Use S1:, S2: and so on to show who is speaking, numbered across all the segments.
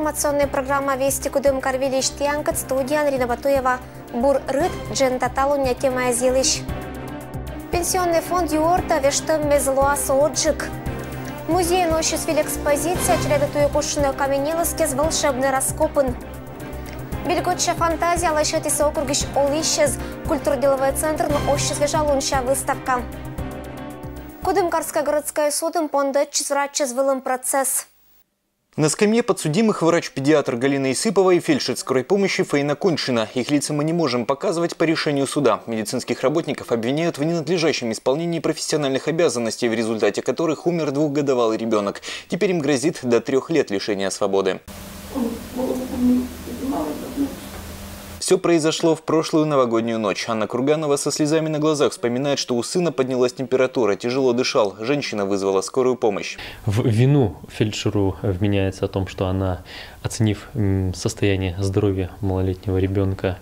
S1: Информационная программа «Вести Кудымкар Вилиш Тианкат», студия Анрина Батуева. Бур рыд джента талуня тема зилиш. Пенсионный фонд юорта вештым мезлуаса отжиг. Музей осуществил экспозиция чередатую кушную каменелоске с волшебный раскопын. Бельготча фантазия лащатись округищ олищез. Культурно-деловой центр на осуществляла выставка. Кудымкарская городская судом пондет чизврачезвылым процесс.
S2: На скамье подсудимых врач-педиатр Галина Исыпова и фельдшер скорой помощи Фаина Коньшина. Их лица мы не можем показывать по решению суда. Медицинских работников обвиняют в ненадлежащем исполнении профессиональных обязанностей, в результате которых умер двухгодовалый ребенок. Теперь им грозит до 3 лет лишения свободы. Все произошло в прошлую новогоднюю ночь. Анна Курганова со слезами на глазах вспоминает, что у сына поднялась температура, тяжело дышал. Женщина вызвала скорую помощь.
S3: В вину фельдшеру вменяется о том, что она, оценив состояние здоровья малолетнего ребенка,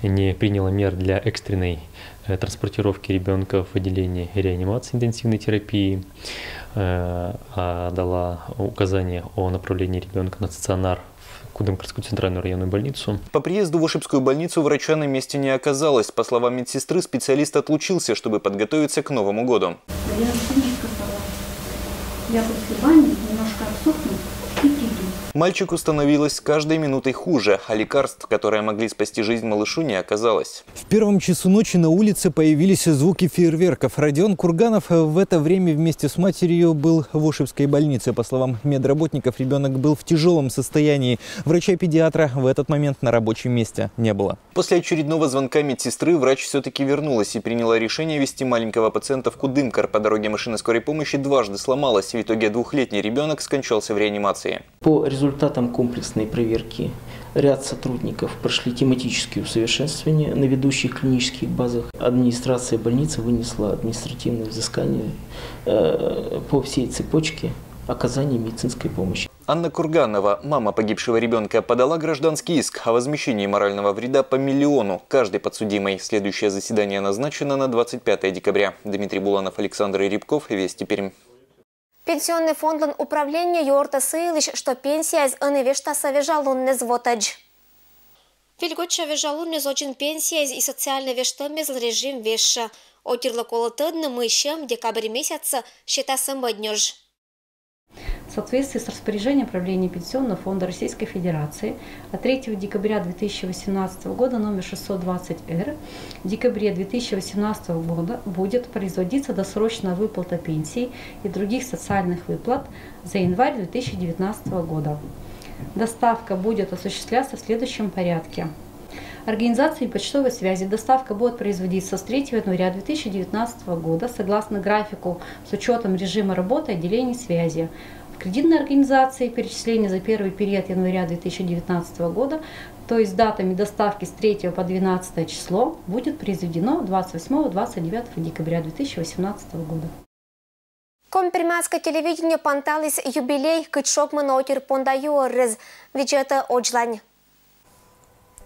S3: не приняла мер для экстренной транспортировки ребенка в отделение реанимации интенсивной терапии, а дала указание о направлении ребенка на стационар Кудымкарскую центральную районную больницу. По приезду в Ошибскую больницу врача на месте не оказалось. По словам медсестры, специалист отлучился, чтобы подготовиться к Новому году.
S4: Я немножко я после бани немножко обсохну и приду.
S2: Мальчику становилось с каждой минутой хуже, а лекарств, которые могли спасти жизнь малышу, не оказалось.
S5: В первом часу ночи на улице появились звуки фейерверков. Родион Курганов в это время вместе с матерью был в Ошибской больнице. По словам медработников, ребенок был в тяжелом состоянии. Врача-педиатра в этот момент на рабочем месте не было.
S2: После очередного звонка медсестры врач все-таки вернулась и приняла решение везти маленького пациента в Кудымкар. По дороге машина скорой помощи дважды сломалась. В итоге 2-летний ребенок скончался в реанимации.
S6: По результатам комплексной проверки ряд сотрудников прошли тематические усовершенствования на ведущих клинических базах. Администрация больницы вынесла административное взыскание по всей цепочке оказания медицинской помощи.
S2: Анна Курганова, мама погибшего ребенка, подала гражданский иск о возмещении морального вреда по 1 миллиону каждой подсудимой. Следующее заседание назначено на 25 декабря. Дмитрий Буланов, Александр Рябков, Вести Пермь.
S1: Пенсионный фонд управления юорта сыйлыш, что пенсия из анывешта совежалун не звотадж. Вильготча вежалун не зочин пенсия и социальный вештам без режим веша. Отирло колотыдны мы щем декабрь месяца считасым боднёж.
S4: В соответствии с распоряжением правления Пенсионного фонда Российской Федерации от 3 декабря 2018 года номер 620-Р в декабре 2018 года будет производиться досрочная выплата пенсий и других социальных выплат за январь 2019 года. Доставка будет осуществляться в следующем порядке. Организацией почтовой связи доставка будет производиться с 3 января 2019 года согласно графику с учетом режима работы отделений связи. В кредитной организации перечисление за первый период января 2019 года, то есть датами доставки с 3 по 12 число, будет произведено 28-29 декабря 2018 года.
S1: Компермянское телевидение панталис юбилей кычок манотир пондаюрез виджета оджлань.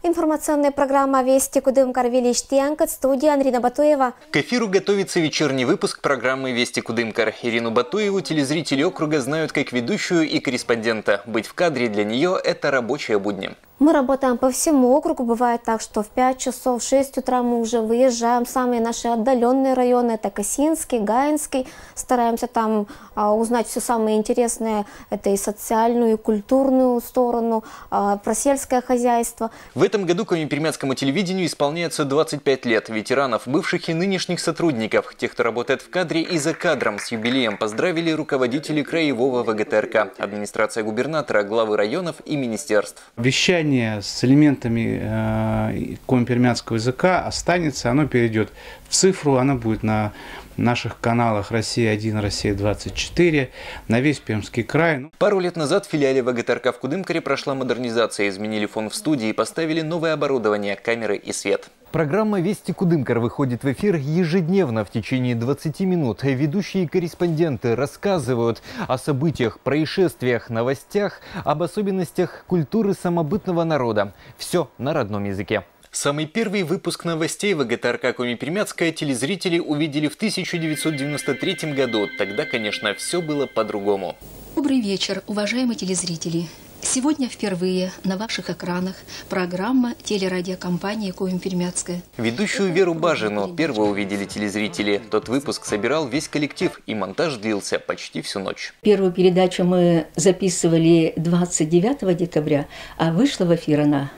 S1: Информационная программа «Вести Кудымкар Вилиш Тианкат», студия Анрина Батуева.
S2: К эфиру готовится вечерний выпуск программы «Вести Кудымкар». Ирину Батуеву телезрители округа знают как ведущую и корреспондента. Быть в кадре для нее – это рабочие будни.
S1: Мы работаем по всему округу. Бывает так, что в 5 часов, в 6 утра мы уже выезжаем в самые наши отдаленные районы. Это Косинский, Гаинский. Стараемся там узнать все самое интересное. Это и социальную, и культурную сторону, про сельское хозяйство.
S2: В этом году компермянскому телевидению исполняется 25 лет. Ветеранов, бывших и нынешних сотрудников, тех, кто работает в кадре и за кадром, с юбилеем поздравили руководители краевого ВГТРК, администрация губернатора, главы районов и министерств.
S7: Вещание с элементами компермянского языка останется, оно перейдет в цифру, оно будет на наших каналах «Россия-1», «Россия-24», на весь Пермский край.
S2: Пару лет назад в филиале ВГТРК в Кудымкаре прошла модернизация, изменили фон в студии и поставили новое оборудование, камеры и свет.
S5: Программа «Вести Кудымкар» выходит в эфир ежедневно в течение 20 минут. Ведущие корреспонденты рассказывают о событиях, происшествиях, новостях, об особенностях культуры самобытного народа. Все на родном языке.
S2: Самый первый выпуск новостей ВГТРК Коми-Пермяцкая телезрители увидели в 1993 году. Тогда, конечно, все было по-другому.
S8: Добрый вечер, уважаемые телезрители. Сегодня впервые на ваших экранах программа телерадиокомпании «Коми-Пермяцкая».
S2: Ведущую Веру Бажину первой увидели телезрители. Тот выпуск собирал весь коллектив, и монтаж длился почти всю ночь.
S9: Первую передачу мы записывали 29 декабря, а вышла в эфир она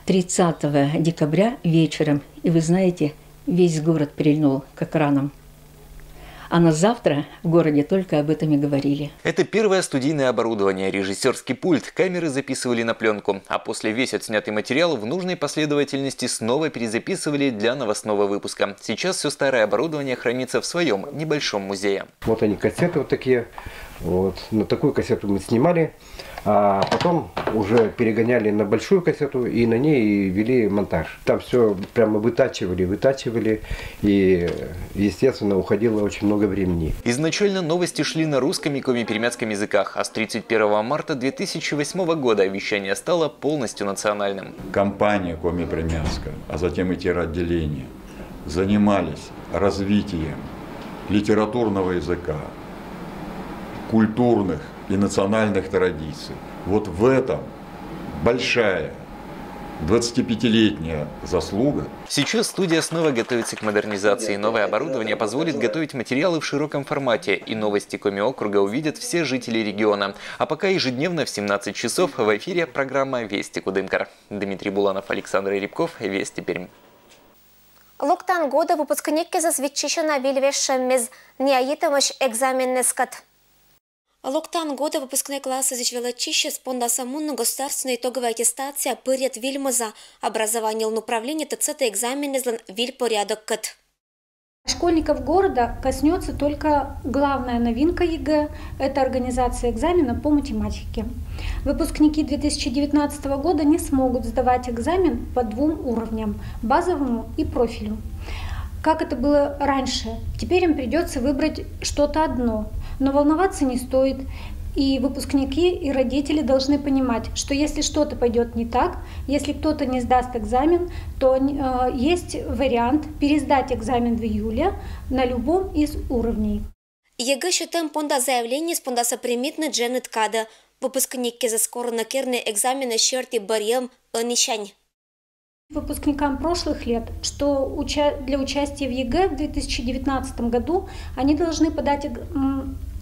S9: 30 декабря вечером. И вы знаете, весь город прильнул к экранам. А на завтра в городе только об этом и говорили.
S2: Это первое студийное оборудование, режиссерский пульт, камеры записывали на пленку, а после весь отснятый материал в нужной последовательности снова перезаписывали для новостного выпуска. Сейчас все старое оборудование хранится в своем небольшом музее.
S10: Вот они, кассеты вот такие. Вот. На такую кассету мы снимали, а потом уже перегоняли на большую кассету и на ней вели монтаж. Там все прямо вытачивали, и, естественно, уходило очень много времени.
S2: Изначально новости шли на русском и коми-пермяцком языках, а с 31 марта 2008 года вещание стало полностью национальным.
S11: Компания Коми-Пермяцкая, а затем и теротделение занимались развитием литературного языка, культурных и национальных традиций. Вот в этом большая 25-летняя заслуга.
S2: Сейчас студия снова готовится к модернизации. Новое оборудование позволит готовить материалы в широком формате, и новости Коми-округа увидят все жители региона. А пока ежедневно в 17 часов в эфире программа «Вести Кудымкар». Дмитрий Буланов, Александр Рябков, Вести Пермь.
S1: Локтан года выпускники засвідчено вільвешем неаїтимош экзаменный скат. Локтан года выпускные классы зачвелочище спонда самунну государственная итоговая аттестация перед вильмоза образование лнуправления ТЦТ экзамены злан виль порядок кат.
S12: Школьников города коснется только главная новинка ЕГЭ – это организация экзамена по математике. Выпускники 2019 года не смогут сдавать экзамен по двум уровням – базовому и профилю. Как это было раньше, теперь им придется выбрать что-то одно, но волноваться не стоит. И выпускники, и родители должны понимать, что если что-то пойдет не так, если кто-то не сдаст экзамен, то есть вариант пересдать экзамен в июле на любом из уровней.
S1: ЕГЭ считаем понда заявление с понда сопримитны Дженет Када. Выпускники за скоро накерные экзамены щерти барьем нищань.
S12: Выпускникам прошлых лет, что для участия в ЕГЭ в 2019 году они должны подать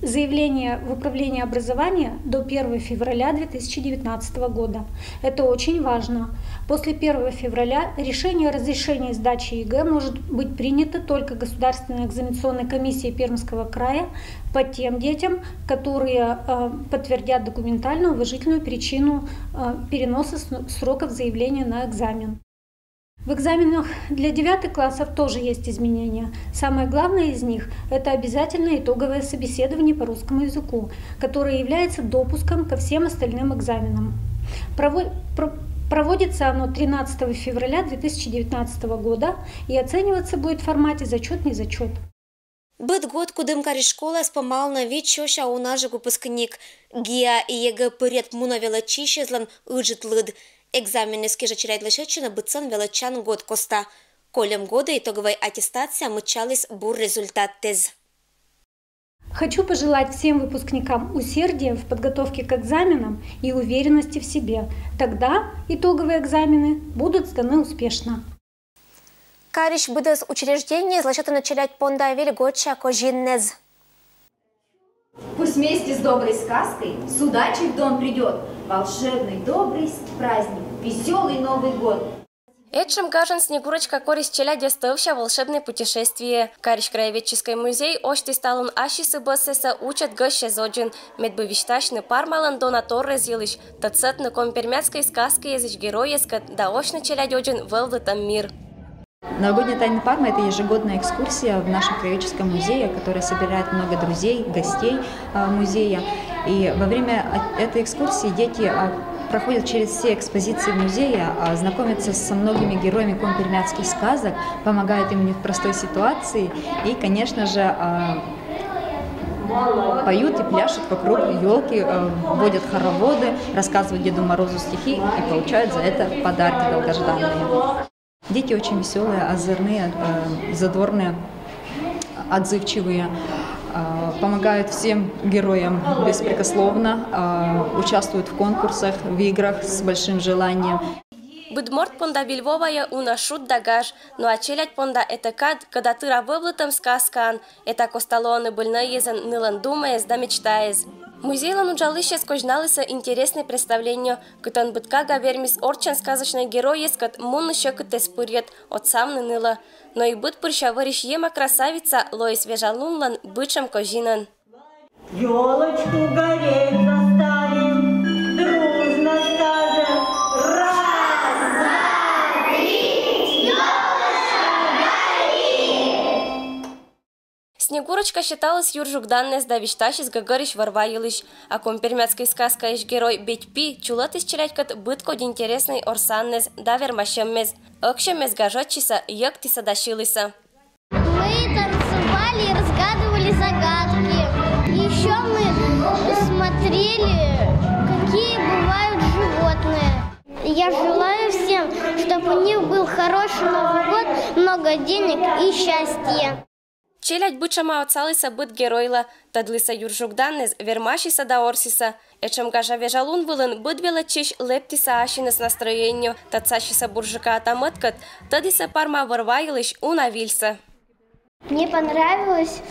S12: заявление в Управление образования до 1 февраля 2019 года. Это очень важно. После 1 февраля решение о разрешении сдачи ЕГЭ может быть принято только Государственной экзаменационной комиссией Пермского края по тем детям, которые подтвердят документально уважительную причину переноса сроков заявления на экзамен. В экзаменах для 9 классов тоже есть изменения. Самое главное из них – это обязательное итоговое собеседование по русскому языку, которое является допуском ко всем остальным экзаменам. Проводится оно 13 февраля 2019 года и оцениваться будет в формате зачет-незачет.
S1: Быт год Кудымкари школа спомал на вид чоша у наших выпускник. ГИА и ЕГЭ перед муна велочище злан ыджит лыд. Экзамены скижачеряет лишечина быцан велочан год коста. Колем года итоговой аттестация мычалась бур результат тез.
S12: Хочу пожелать всем выпускникам усердия в подготовке к экзаменам и уверенности в себе. Тогда итоговые экзамены будут сданы успешно.
S1: Кариш быдас учреждение злачато началять понда вельгоча кожиннез.
S13: Пусть вместе с доброй сказкой с удачей в дом придет волшебный добрый праздник, веселый Новый год.
S14: Этим кажен Снегурочка корис челя дестовща волшебное путешествие. Кариш краеведческий музей ошти сталун ашисы басеса учат гоща зоджин. Медбовишташны пармалан донатор разилыш. Тацетны компермяцкой сказки языч героеска да ошны челя дёджин велды там мир.
S15: Новогодняя Тайна Пармы – это ежегодная экскурсия в нашем краеведческом музее, которая собирает много друзей, гостей музея. И во время этой экскурсии дети проходят через все экспозиции музея, знакомятся со многими героями компермяцких сказок, помогают им в простой ситуации и, конечно же, поют и пляшут вокруг елки, водят хороводы, рассказывают Деду Морозу стихи и получают за это подарки долгожданные. Дети очень веселые, озорные, задорные, отзывчивые. помогают всем героям беспрекословно, участвуют в конкурсах, в играх с большим желанием.
S14: Будморт понда Вильвовая уна шут дагаж, но очелять понда это когда ты рабоблытом сказкан, это косталоны больноезен нылан думаез да мечтаез. Музейлан уджалыще скожналыса интересное представление, кытан бытка гавермис орчан сказочный герой ескат мунны щекыте спырет от самны ныла, но и быт пырща вырищ ема красавица лоис вежалунлан бычем кожинан.
S16: Ёлочку гореть заставим, дружно скажем раз, два, три, ёлочка горит!
S14: Снегурочка считалась юржугданная сдавиштащи с гагарищ варваилыш, а компермятской сказка иш герой бетьпи чулатыс челядькат быткод интересный орсаннез да вермащеммез, окшемез гажотчиса яктиса дашилыса.
S17: Мы танцевали и разгадывали загадки. Еще мы смотрели, какие бывают животные. Я желаю всем, чтобы у них был хороший Новый год, много денег и счастья.
S14: Челядь бычама отцалыса быт геройла, тадлыса юржугданнез вермашиса да орсиса, эчем гажа вежалун вылын быт велачищ лептиса ашинес настроению, тацащиса буржика атамыткат, тадиса парма варваилыш унавильса.
S17: Мне понравилось,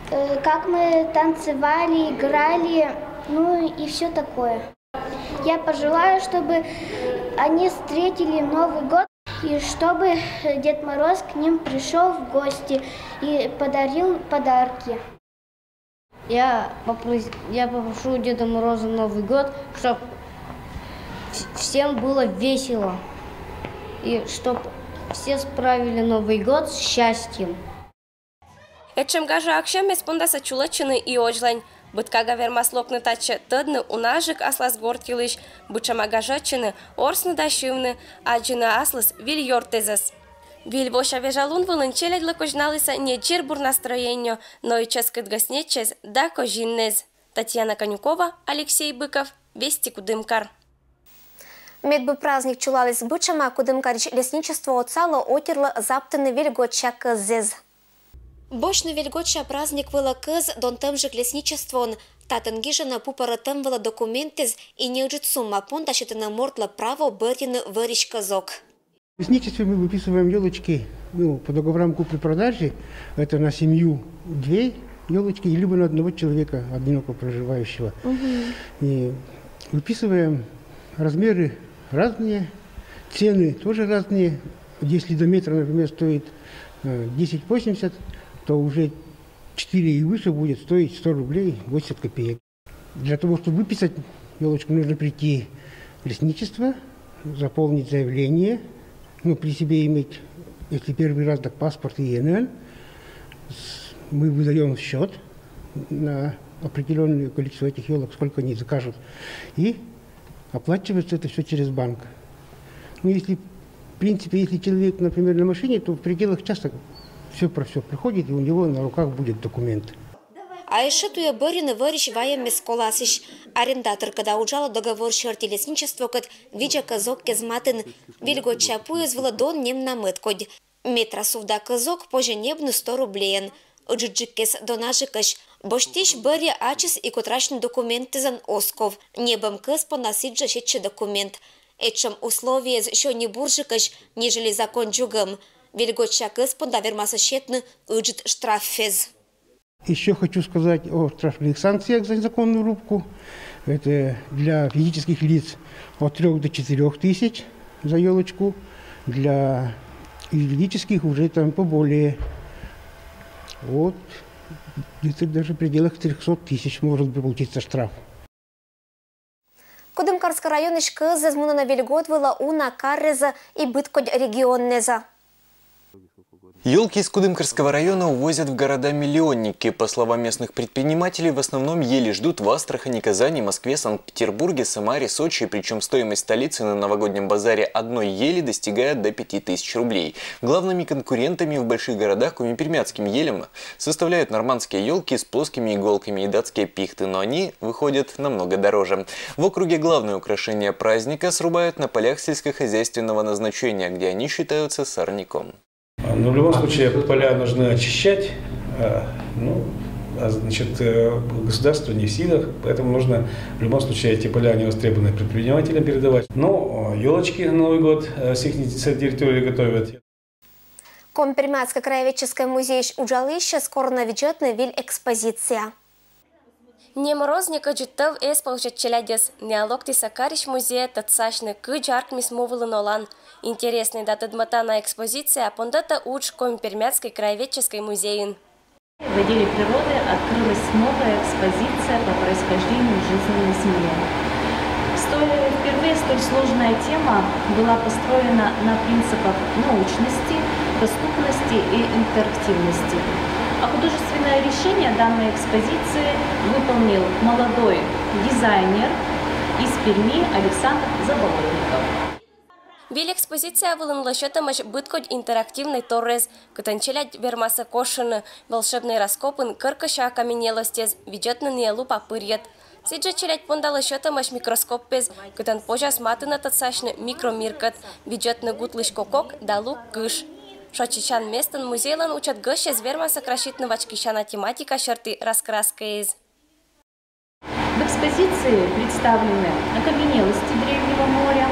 S17: как мы танцевали, играли, ну и все такое. Я пожелаю, чтобы они встретили Новый год, и чтобы Дед Мороз к ним пришел в гости и подарил подарки.
S18: Я попрошу Деда Мороза Новый год, чтобы всем было весело, и чтобы все справили Новый год с счастьем.
S14: Эчем гажа акшем еспондаса чулачыны и ожлань. Бытка гавермаслокны тачы тыдны унажик аслас гортилыш, бычама гажачыны орсны дашивны, аджыны аслас вильёртезас. Вильвоша вежалун вылын челядлы кожналыса не джирбур настроению, но и ческыт гаснечез да кожиннез. Татьяна Конюкова, Алексей Быков, Вести Кудымкар.
S1: Медбы праздник чулалыс бычама Кудымкарич лесничество отсало отерлы заптыны вельготча кызез. Бошны вельготча праздник вела кыз дон тымжик лесничествон. Татын гижана пупара тымвала документез и неужит сумма понда считана мортла право быртины вырищ кызок.
S19: В лесничестве мы выписываем елочки по договорам купли-продажи. Это на семью 2 елочки, либо на одного человека, одиноко проживающего. И выписываем размеры разные, цены тоже разные. Если до метра, например, стоит 10,80, то уже 4 и выше будет стоить 100 рублей 80 копеек. Для того, чтобы выписать елочку, нужно прийти в лесничество, заполнить заявление, при себе иметь, если первый раз, так паспорт и ИНН. Мы выдаем счет на определенное количество этих елок, сколько они закажут, и оплачивается это все через банк. Если, в принципе, если человек, например, на машине, то в пределах часа все проходит, и у него на руках будет документ.
S1: А еще туя бырины вырищ ваем месколасищ. Арендатор, когда уджала договор шерти лесничество, кад видя казок кезматын, вильготча поязвала дон нем намыткодь. Метра сувда казок позже небну 100 рублеен. Уджиджикес донажикаш. Боштиш бырья ачис и котрачный документы зан осков. Небом кыз понасиджа щетче документ. Этчем условие еще не буржикаш, нежели закон джугам. Вильготча кыз понда вермаса щетны уджит штраффез.
S19: Еще хочу сказать о штрафных санкциях за незаконную рубку. Это для физических лиц от 3 до 4 тысяч за елочку. Для юридических уже там поболее. Вот где-то даже в пределах 300 тысяч может получиться штраф.
S1: Кудымкарский район ишкыз зазмунана вельготвыла уна карреза и быткодь регионнеза.
S2: Елки из Кудымкарского района увозят в города-миллионники. По словам местных предпринимателей, в основном ели ждут в Астрахани, Казани, Москве, Санкт-Петербурге, Самаре, Сочи. Причем стоимость столицы на новогоднем базаре одной ели достигает до 5000 рублей. Главными конкурентами в больших городах кумипермятским елям составляют нормандские елки с плоскими иголками и датские пихты, но они выходят намного дороже. В округе главное украшение праздника срубают на полях сельскохозяйственного назначения, где они считаются сорняком.
S20: Но в любом случае поля нужно очищать. значит, государство не в силах, поэтому нужно в любом случае эти поля невостребованные предпринимателям передавать. Но елочки на Новый год с их территории готовят.
S1: Компермятское краеведческое музей Уджалыще скоро наведет виль экспозиция.
S14: Не морозника джутов эсполчат челядес, не алокти сакариш музея татсашны кы жарк мисмовылын олан. Интересный датадмата на экспозиция, а пондата уч Компермятской краеведческой музеин.
S21: В отделе природы открылась новая экспозиция по происхождению жизни на Земле. Впервые столь сложная тема была построена на принципах научности, доступности и интерактивности. А художественное решение данной экспозиции выполнил молодой дизайнер из Перми Александр Заболотников.
S14: Виль экспозиция вылынла счетомаш быткодь интерактивный торрез, катанчелять вермаса кошины, волшебный раскопын, кыркаша окаменелостез, ведет на неелу попырьет. Сиджа челять пондала счетомаш микроскоп без, катан пожас матына татсашны микромиркат, ведет на гутлыш кокок, далу кыш. Шочичан местен музейлан учат гыще зверма сокращит новачкищана тематика шерты раскраска из.
S21: В экспозиции представлены окаменелости Древнего моря,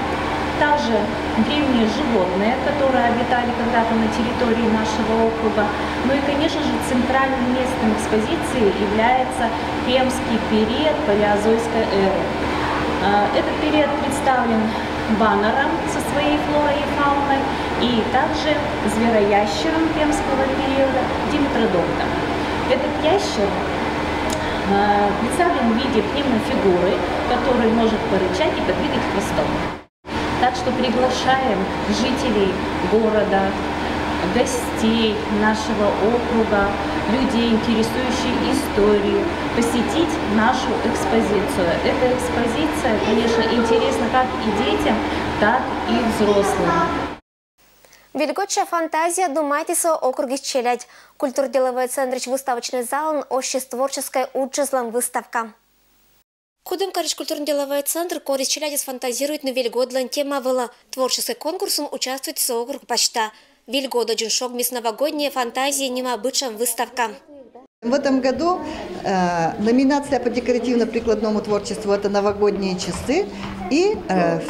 S21: также древние животные, которые обитали когда-то на территории нашего округа. Ну и, конечно же, центральным местом экспозиции является Пермский период палеозойской эры. Этот период представлен ванором со своей флорой и фауной и также звероящером пермского периода Димитродонтом. Этот ящер представлен в виде пневмофигуры, который может порычать и подвигать хвостом. Так что приглашаем жителей города, гостей нашего округа, людей, интересующих историей, посетить нашу экспозицию. Эта экспозиция, конечно, интересна как и детям, так и взрослым.
S1: Вильготча фантазия думайтеса округи челядь. Культур-деловой центр выставочный зал ощи творческой уджезлан выставка. Кудым карич культурно-деловой центр корис челядец фантазирует на Вильгодлан тема была. Творческий конкурсом участвует со округ почта. Вильгода джиншок мисс новогодние фантазии нема бычам выставка.
S22: В этом году номинация по декоративно-прикладному творчеству – это новогодние часы. И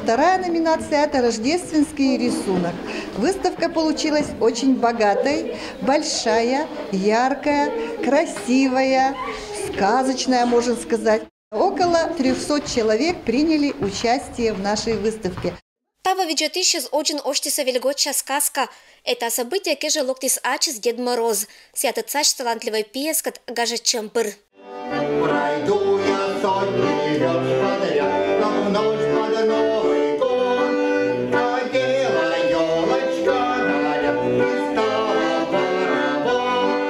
S22: вторая номинация – это рождественский рисунок. Выставка получилась очень богатой, большая, яркая, красивая, сказочная, можно сказать. Около 300 человек приняли участие в нашей выставке.
S1: Тава виджетище с очень оштиса Вильготча сказка. Это событие кеже локтис ачис Дед Мороз. Свято цач талантливый пескат гаже чемпыр.
S23: Пройду я сотни лет подряд, но ночь под Новый год, надела елочка наряд и стала хоровод.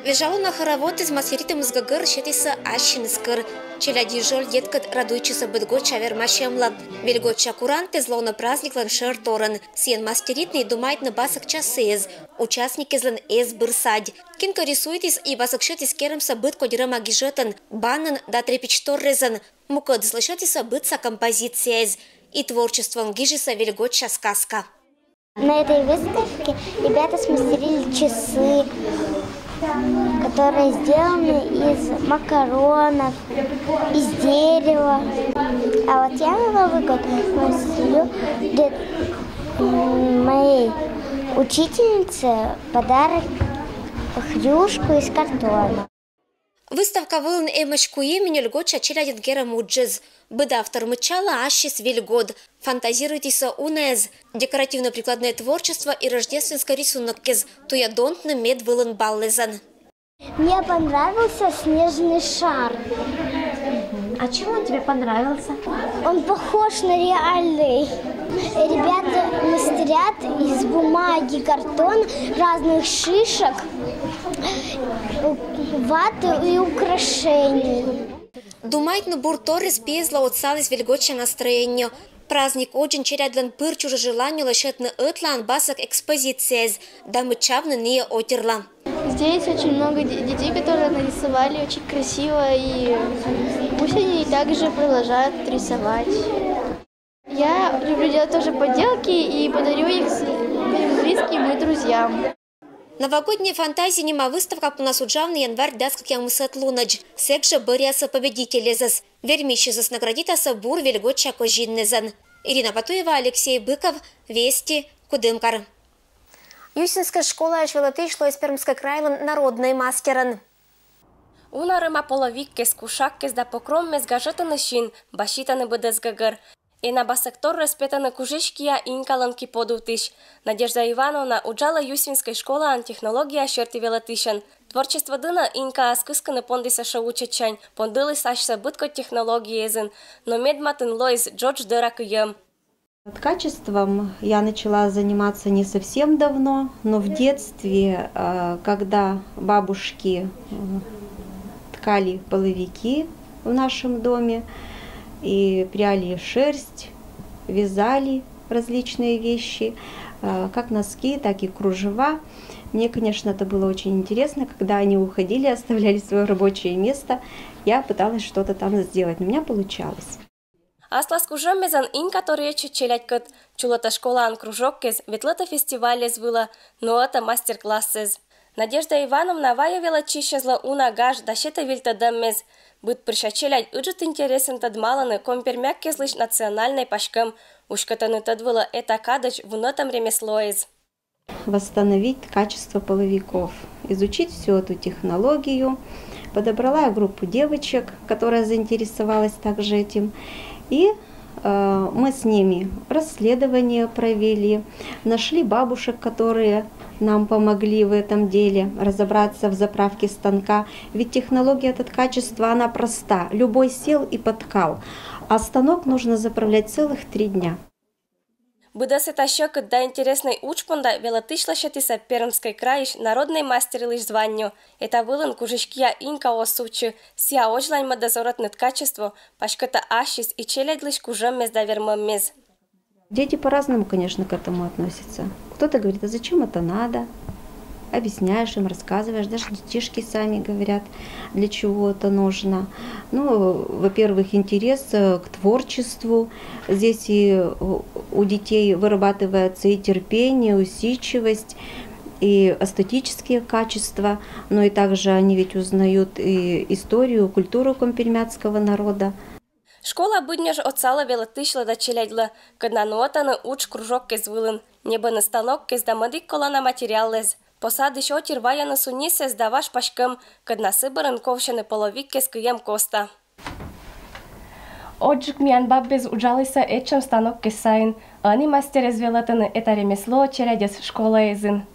S1: Вежало на хоровод из мастеритым с гагыр щетиса ащин скыр. Челяди жол деткат радуйчиса быдготча вермащемла. Вильготча куранты зло праздник ланшер торан. Сиен мастеритный думает на басок часез. Участники злан эс бырсадь. Кинка рисуетис и басок щетис керемса быдко дирама гижетан. Банан да трепич торрезан. Мукад слышатиса бытса композициез. И творчеством гижиса Вильготча сказка.
S17: На этой выставке ребята смастерили часы, которые сделаны из макаронов, из дерева. А вот я на Новый год мастерю моей учительнице подарок хрюшку из картона.
S1: Выставка вылын эмочку имени Льготча челядит гера муджез. Быда автор мычала ащис Вильгод. Фантазируйтеся унез. Декоративно-прикладное творчество и рождественский рисунок кез. Туя донтны мед вылын баллезан.
S17: Мне понравился снежный шар.
S1: А чем он тебе понравился?
S17: Он похож на реальный. Ребята мастерят из бумаги, картона, разных шишек, ваты и украшений.
S1: Думает на бурторис пезла отсалис Вильготча настроение. Праздник очень черядлан пыр чуже желанию лошадь на этлан басок экспозициез. Да мычавна не отерла.
S24: Здесь очень много детей, которые нарисовали очень красиво, и пусть они также продолжают рисовать. Я люблю делать тоже поделки и подарю их своим близким и друзьям.
S1: Новогодняя фантазия нема выставка у нас уджавный январь даскак ямысат лунач. Секже быряса победителезас. Вермищезас наградитаса бур вельготча кожиннезан. Ирина Батуева, Алексей Быков, Вести, Кудымкар. Юсинская школа Ашвелаты шло из Пермской крайлан народной мастеран.
S14: Унарыма половик кес кушак кес да покром мез гажетаны шин, башитаны быдыз гагыр. И на басектор распетаны кужишкия инкаланки подутыш. Надежда Ивановна уджала Юсинской школа антехнология шерти велатышан. Творчество дына инка аскысканы пондыса шаучачань, пондылы сашса бытко технологии езын, но медматын лоиз Джордж дырак ем.
S3: Ткачеством я начала заниматься не совсем давно, но в детстве, когда бабушки ткали половики в нашем доме и пряли шерсть, вязали различные вещи, как носки, так и кружева. Мне, конечно, это было очень интересно, когда они уходили, оставляли свое рабочее место, я пыталась что-то там сделать, но у меня получалось.
S14: Аслас кужом мезан инка торечи челять кот, чулота школа ан кружок кез, ветлота фестивалез было, но это мастер-классез. Надежда Ивановна ваявила чищезла уна гаш, да щета вильта дэммез. Быт пришачелять уджет интересен тадмаланы, компермяк кезлыш национальной пашкам, ушкатаны тадвыла это кадач в нотам ремеслоез.
S3: Восстановить качество половиков, изучить всю эту технологию. Подобрала я группу девочек, которая заинтересовалась также этим. И мы с ними расследование провели, нашли бабушек, которые нам помогли в этом деле разобраться в заправке станка. Ведь технология от качества, она проста. Любой сел и поткал. А станок нужно заправлять целых 3 дня.
S14: Быдас это щек, да интересной учпунда велатышла шатиса Пермской краиш народный мастер лишь званию. Это вылын кужишкия инка осучу, сия очлань мадазоротнет качество, пашката ашис и челядь лишь кужем мез да вермом мез.
S3: Дети по-разному, конечно, к этому относятся. Кто-то говорит, а зачем это надо? Объясняешь им, рассказываешь, даже детишки сами говорят, для чего это нужно. Ну, во-первых, интерес к творчеству. Здесь и у детей вырабатывается и терпение, и усидчивость, и эстетические качества. Но и также они ведь узнают и историю, культуру компермятского народа.
S14: Школа будняж отсала велатышла да челядьла, когда нуотаны уч кружок кез вылын, небо станок кез да мадик колана материал лез. Посадиш отир ваяна сунисе сдаваш пашкам, kad насыбырын ковшаны половик кез кыем коста. Отжик миян баббез уджалыса этчам станок кез сайын, ани мастерез велатыны это ремесло челядес школа езын.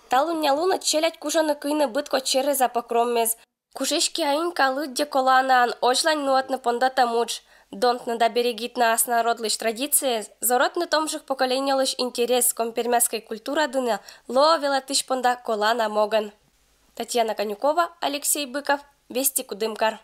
S14: Талуння луна челядь кужаны кыйны бытко чере за покроммез. Кушишки аин калыд де коланаан очлань нуатны пондата муч. Донтны да берегит на народлыш традиции, зоротны томжих поколенялыш интерес компермяской культура дына, ло велатыш понда колана моган. Татьяна Конюкова, Алексей Быков, Вести Кудымкар.